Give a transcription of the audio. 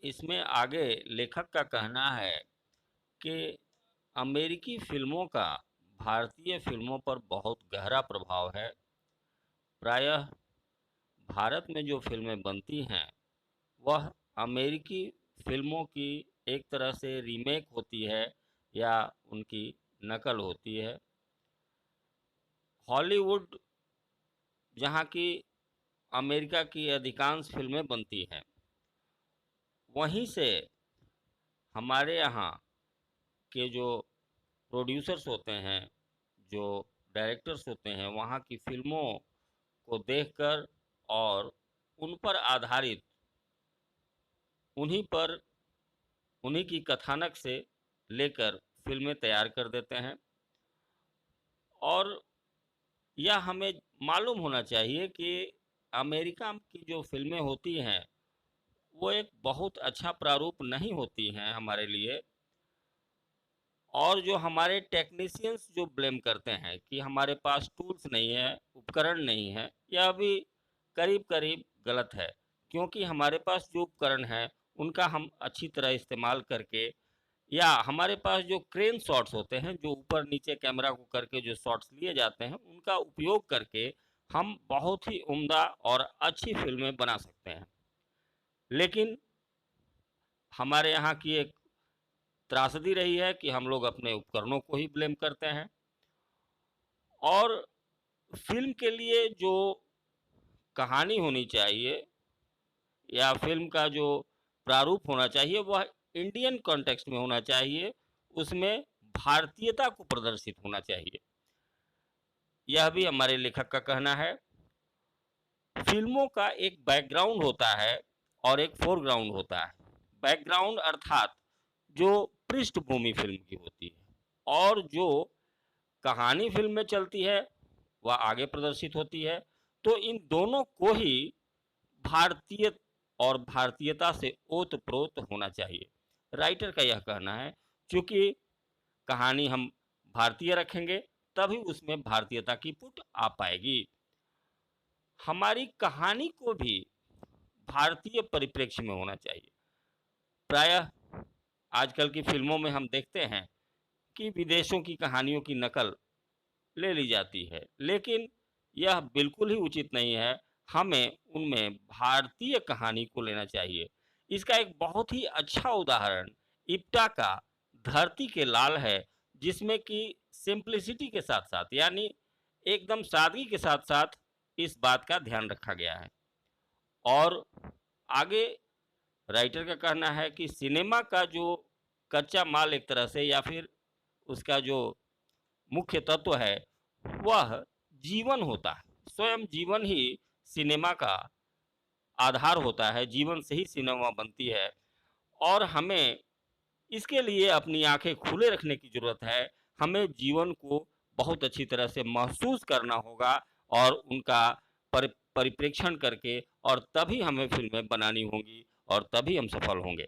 इसमें आगे लेखक का कहना है कि अमेरिकी फ़िल्मों का भारतीय फ़िल्मों पर बहुत गहरा प्रभाव है। प्रायः भारत में जो फ़िल्में बनती हैं, वह अमेरिकी फ़िल्मों की एक तरह से रीमेक होती है या उनकी नकल होती है। हॉलीवुड जहाँ की अमेरिका की अधिकांश फ़िल्में बनती हैं, वहीं से हमारे यहाँ के जो प्रोड्यूसर्स होते हैं, जो डायरेक्टर्स होते हैं, वहाँ की फ़िल्मों को देखकर और उन पर आधारित उन्हीं पर उन्हीं की कथानक से लेकर फ़िल्में तैयार कर देते हैं। और यह हमें मालूम होना चाहिए कि अमेरिका की जो फ़िल्में होती हैं, वो एक बहुत अच्छा प्रारूप नहीं होती हैं हमारे लिए। और जो हमारे टेक्नीशियंस जो ब्लेम करते हैं कि हमारे पास टूल्स नहीं है, उपकरण नहीं है, यह भी करीब-करीब गलत है। क्योंकि हमारे पास जो उपकरण हैं, उनका हम अच्छी तरह इस्तेमाल करके या हमारे पास जो क्रेन शॉट्स होते हैं, जो ऊपर-नीचे कैमरा को करके जो शॉट्स लिए जाते हैं, उनका उपयोग करके हम बहुत ही उम्दा और अच्छी फ़िल्में बना सकते हैं। लेकिन हमारे यहाँ की एक त्रासदी रही है कि हम लोग अपने उपकरणों को ही ब्लेम करते हैं और फ़िल्म के लिए जो कहानी होनी चाहिए या फ़िल्म का जो प्रारूप होना चाहिए, वह इंडियन कॉन्टेक्स्ट में होना चाहिए, उसमें भारतीयता को प्रदर्शित होना चाहिए। यह भी हमारे लेखक का कहना है। फ़िल्मों का एक बैकग्राउंड होता है और एक फ़ोरग्राउंड होता है। बैकग्राउंड अर्थात जो पृष्ठभूमि फ़िल्म की होती है और जो कहानी फ़िल्म में चलती है, वह आगे प्रदर्शित होती है। तो इन दोनों को ही भारतीय और भारतीयता से ओत-प्रोत होना चाहिए। राइटर का यह कहना है, चूँकि कहानी हम भारतीय रखेंगे, तभी उसमें भारतीयता की पुट आ पाएगी। हमारी कहानी को भी भारतीय परिप्रेक्ष्य में होना चाहिए। प्रायः आजकल की फ़िल्मों में हम देखते हैं कि विदेशों की कहानियों की नकल ले ली जाती है, लेकिन यह बिल्कुल ही उचित नहीं है। हमें उनमें भारतीय कहानी को लेना चाहिए। इसका एक बहुत ही अच्छा उदाहरण इप्टा का धरती के लाल है, जिसमें कि सिंप्लिसिटी के साथ-साथ यानी एकदम सादगी के साथ-साथ इस बात का ध्यान रखा गया है। और आगे राइटर का कहना है कि सिनेमा का जो कच्चा माल एक तरह से या फिर उसका जो मुख्य तत्व है, वह जीवन होता है। स्वयं जीवन ही सिनेमा का आधार होता है, जीवन से ही सिनेमा बनती है और हमें इसके लिए अपनी आँखें खुले रखने की ज़रूरत है। हमें जीवन को बहुत अच्छी तरह से महसूस करना होगा और उनका परिप्रेक्षण करके और तभी हमें फ़िल्में बनानी होंगी और तभी हम सफल होंगे।